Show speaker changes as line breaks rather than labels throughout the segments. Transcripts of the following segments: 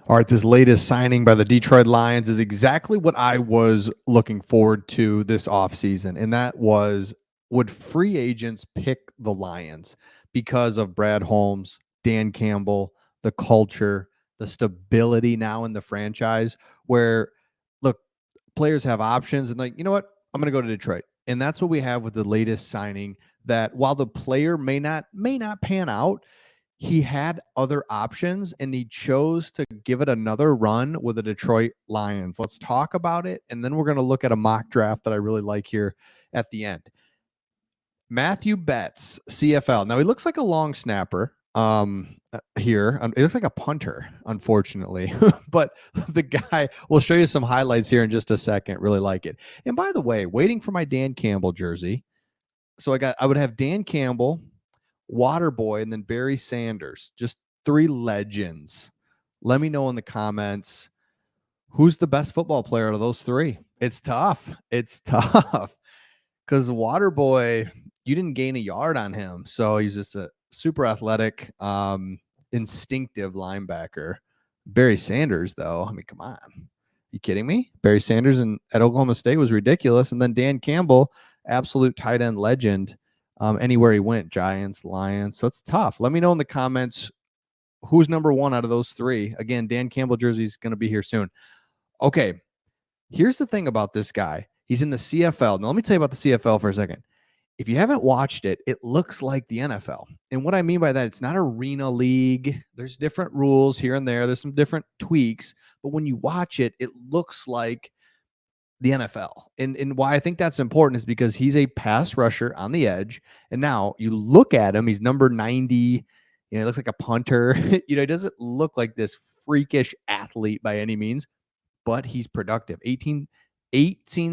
All right, this latest signing by the Detroit Lions is exactly what I was looking forward to this offseason, and that was, would free agents pick the Lions because of Brad Holmes, Dan Campbell, the culture, the stability now in the franchise where, look, players have options and, like, you know what? I'm going to go to Detroit. And that's what we have with the latest signing, that while the player may not pan out, he had other options and he chose to give it another run with the Detroit Lions. Let's talk about it, and then we're going to look at a mock draft that I really like here at the end. Matthew Betts, CFL. Now he looks like a long snapper. Here he looks like a punter, unfortunately. But the guy, we'll show you some highlights here in just a second. Really like it. And by the way, waiting for my Dan Campbell jersey. So I would have Dan Campbell, Waterboy, and then Barry Sanders. Just three legends. Let me know in the comments who's the best football player out of those three. It's tough. It's tough because Waterboy, you didn't gain a yard on him, so he's just a super athletic, instinctive linebacker. Barry Sanders, though, I mean, come on. You kidding me? Barry Sanders at Oklahoma State was ridiculous. And then Dan Campbell, absolute tight end legend, anywhere he went, Giants, Lions. So it's tough. Let me know in the comments who's number one out of those three. Again, Dan Campbell jersey is going to be here soon. Okay, here's the thing about this guy. He's in the CFL. Now, let me tell you about the CFL for a second. If you haven't watched it, it looks like the NFL. And what I mean by that, it's not arena league. There's different rules here and there. There's some different tweaks. But when you watch it, it looks like the NFL. And why I think that's important is because he's a pass rusher on the edge. And now you look at him, he's number 90. He looks like a punter. He doesn't look like this freakish athlete by any means, but he's productive. 18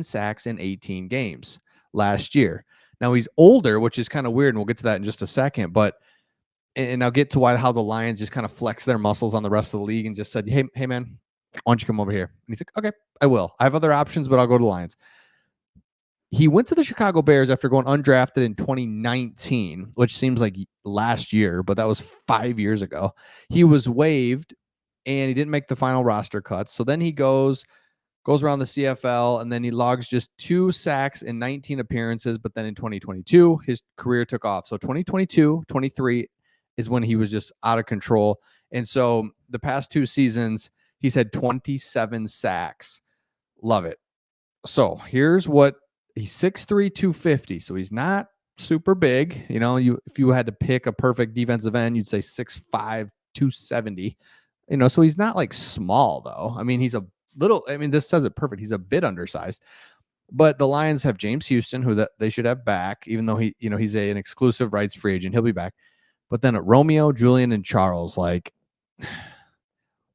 sacks in 18 games last year. Now he's older, which is kind of weird, and we'll get to that in just a second. But and I'll get to how the Lions just kind of flex their muscles on the rest of the league and just said, hey man, why don't you come over here? And he's like, okay, I will. I have other options, but I'll go to the Lions. He went to the Chicago Bears after going undrafted in 2019, which seems like last year, but that was 5 years ago. He was waived, and he didn't make the final roster cuts. So then he goes around the CFL, and then he logs just 2 sacks in 19 appearances. But then in 2022, his career took off. So 2022, 23 is when he was just out of control. And so the past 2 seasons, he's had 27 sacks. Love it. So here's what he's 6'3", 250. So he's not super big. If you had to pick a perfect defensive end, you'd say 6'5", 270. So he's not like small though. I mean, he's a little, this says it perfect. He's a bit undersized, but the Lions have James Houston, who they should have back, even though he's an exclusive rights free agent. He'll be back. But then Romeo, Julian, and Charles, like,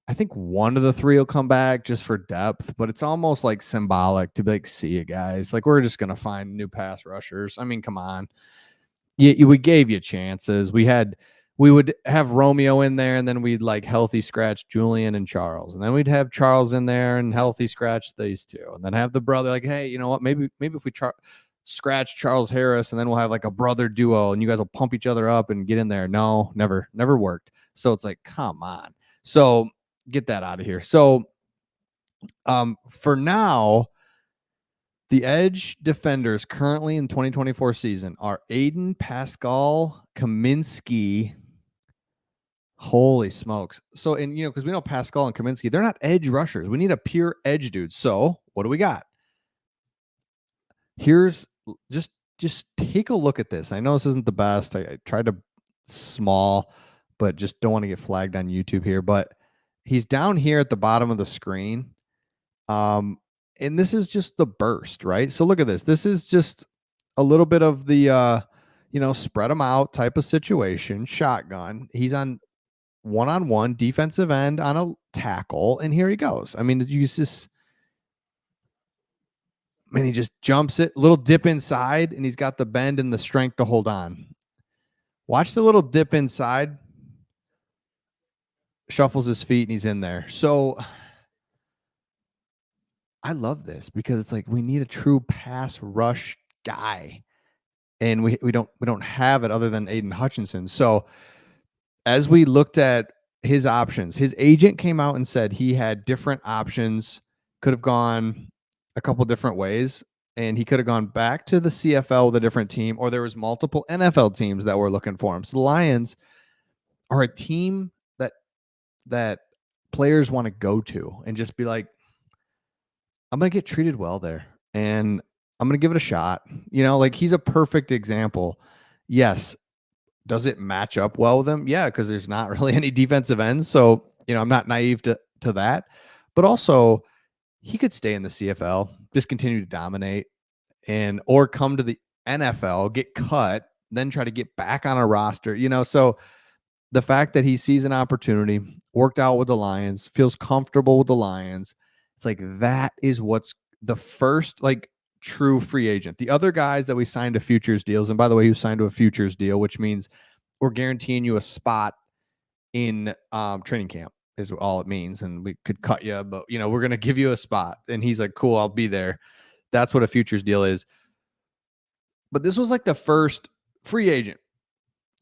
I think one of the three will come back just for depth, but it's almost like symbolic to be like, see you guys. Like, we're just going to find new pass rushers. I mean, come on. We gave you chances. We would have Romeo in there, and then we'd like healthy scratch Julian and Charles. And then we'd have Charles in there and healthy scratch these two. And then have the brother like, hey, you know what? Maybe if we scratch Charles Harris, and then we'll have like a brother duo, and you guys will pump each other up and get in there. No, never worked. So it's like, come on. So get that out of here. So for now, the edge defenders currently in 2024 season are Aiden, Pascal, Kaminsky. Holy smokes. So, and because we know Pascal and Kaminsky, they're not edge rushers. We need a pure edge dude. So what do we got? Here's just take a look at this. I know this isn't the best. I tried to small, but just don't want to get flagged on YouTube here. But he's down here at the bottom of the screen. And this is just the burst, right? So look at this. This is just a little bit of the, spread them out type of situation. Shotgun. He's on one-on-one defensive end on a tackle, and here he goes. I mean, he just jumps it, little dip inside, and he's got the bend and the strength to hold on. Watch the little dip inside. Shuffles his feet, and he's in there. So I love this because it's like we need a true pass rush guy, and we don't have it other than Aiden Hutchinson. So as we looked at his options. His agent came out and said he had different options, could have gone a couple different ways, and he could have gone back to the CFL with a different team, or there was multiple NFL teams that were looking for him. So the Lions are a team that players want to go to and just be like, I'm going to get treated well there and I'm going to give it a shot. Like he's a perfect example. Yes. Does it match up well with him? Yeah, because there's not really any defensive ends. So, I'm not naive to that. But also, he could stay in the CFL, just continue to dominate, or come to the NFL, get cut, then try to get back on a roster. So the fact that he sees an opportunity, worked out with the Lions, feels comfortable with the Lions, it's like that is what's the first like true free agent. The other guys that we signed to futures deals, and by the way, you signed to a futures deal, which means we're guaranteeing you a spot in training camp is all it means. And we could cut you, but we're going to give you a spot. And he's like, cool, I'll be there. That's what a futures deal is. But this was like the first free agent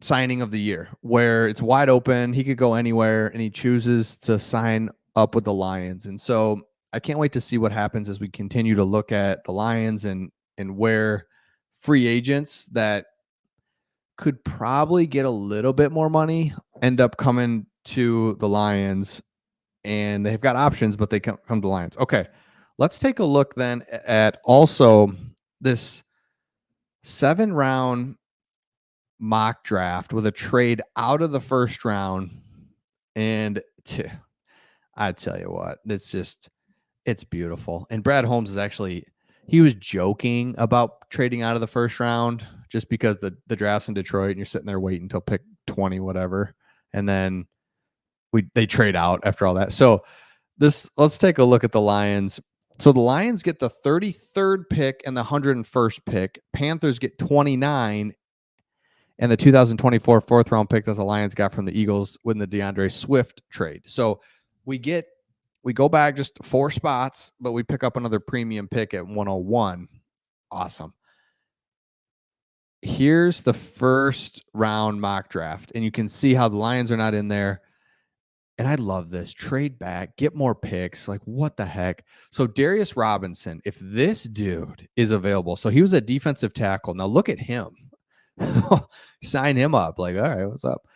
signing of the year where it's wide open. He could go anywhere and he chooses to sign up with the Lions. And so I can't wait to see what happens as we continue to look at the Lions and where free agents that could probably get a little bit more money end up coming to the Lions, and they've got options, but they come to the Lions. Okay. Let's take a look then at also this 7-round mock draft with a trade out of the first round. And I tell you what, it's beautiful. And Brad Holmes he was joking about trading out of the first round just because the draft's in Detroit and you're sitting there waiting until pick 20, whatever. And then they trade out after all that. So let's take a look at the Lions. So the Lions get the 33rd pick and the 101st pick. Panthers get 29 and the 2024 fourth round pick that the Lions got from the Eagles with the DeAndre Swift trade. So we go back just 4 spots, but we pick up another premium pick at 101. Awesome. Here's the first round mock draft, and you can see how the Lions are not in there. And I love this. Trade back, get more picks. Like, what the heck? So Darius Robinson, if this dude is available, so he was a defensive tackle. Now look at him. Sign him up. Like, all right, what's up?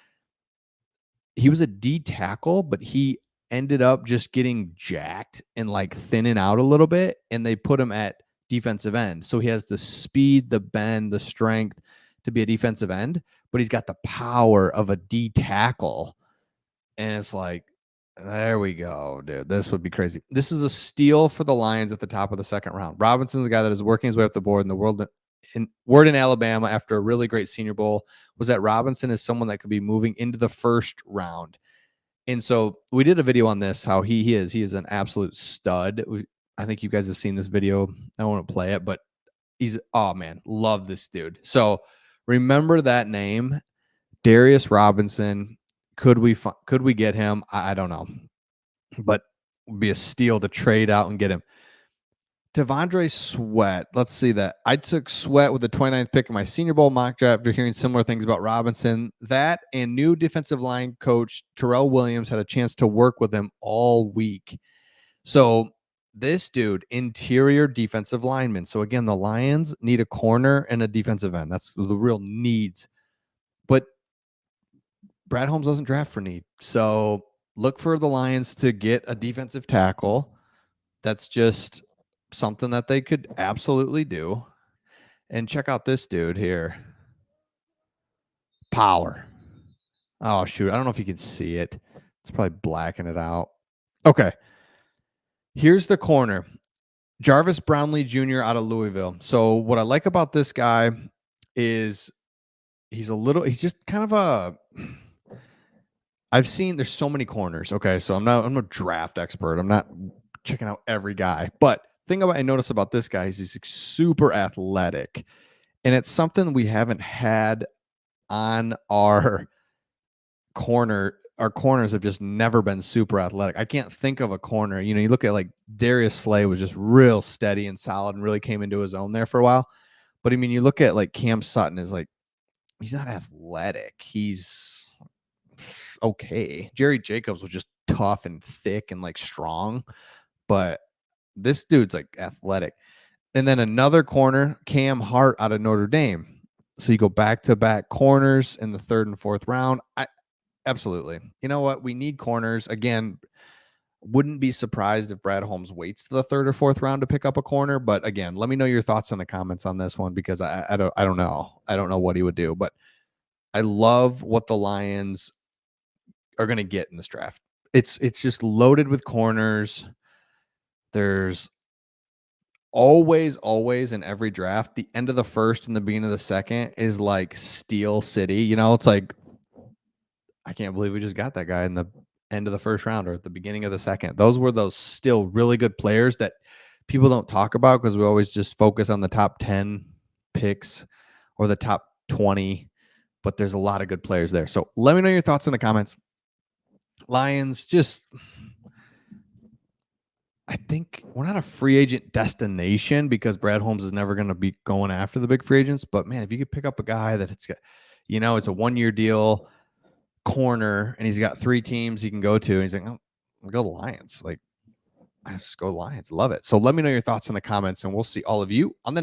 He was a D tackle, but he ended up just getting jacked and like thinning out a little bit. And they put him at defensive end. So he has the speed, the bend, the strength to be a defensive end, but he's got the power of a D tackle. And it's like, there we go, dude. This would be crazy. This is a steal for the Lions at the top of the second round. Robinson's a guy that is working his way up the board in the word in Alabama after a really great Senior Bowl was that Robinson is someone that could be moving into the first round. And so we did a video on this, how he is. He is an absolute stud. I think you guys have seen this video. I don't want to play it, but oh man, love this dude. So remember that name, Darius Robinson. Could we get him? I don't know, but it would be a steal to trade out and get him. T'Vondre Sweat. Let's see that. I took Sweat with the 29th pick in my Senior Bowl mock draft after hearing similar things about Robinson. That and new defensive line coach Terrell Williams had a chance to work with him all week. So this dude, interior defensive lineman. So again, the Lions need a corner and a defensive end. That's the real needs. But Brad Holmes doesn't draft for need. So look for the Lions to get a defensive tackle. That's just something that they could absolutely do. And check out this dude here. Power. Oh, shoot. I don't know if you can see it. It's probably blacking it out. Okay. Here's the corner. Jarvis Brownlee Jr. out of Louisville. So what I like about this guy is he's just kind of I've seen there's so many corners. Okay. So I'm a draft expert. I'm not checking out every guy, but I notice about this guy is he's super athletic, and it's something we haven't had on our corner. Our corners have just never been super athletic. I can't think of a corner. You look at like Darius Slay was just real steady and solid and really came into his own there for a while. But I mean, you look at like Cam Sutton is like, he's not athletic. He's okay. Jerry Jacobs was just tough and thick and like strong, but this dude's like athletic. And then another corner, Cam Hart out of Notre Dame. So you go back to back corners in the third and fourth round. Absolutely. You know what? We need corners. Again, wouldn't be surprised if Brad Holmes waits to the third or fourth round to pick up a corner. But again, let me know your thoughts in the comments on this one because I don't know. I don't know what he would do, but I love what the Lions are going to get in this draft. It's just loaded with corners. There's always in every draft, the end of the first and the beginning of the second is like Steel City. You know, it's like, I can't believe we just got that guy in the end of the first round or at the beginning of the second. Those were those still really good players that people don't talk about because we always just focus on the top 10 picks or the top 20, but there's a lot of good players there. So let me know your thoughts in the comments. Lions, just, I think we're not a free agent destination because Brad Holmes is never going to be going after the big free agents. But man, if you could pick up a guy that it's got, it's a 1-year deal, corner, and he's got 3 teams he can go to, and he's like, oh, I'll go to the Lions. Like, I just go Lions. Love it. So let me know your thoughts in the comments, and we'll see all of you on the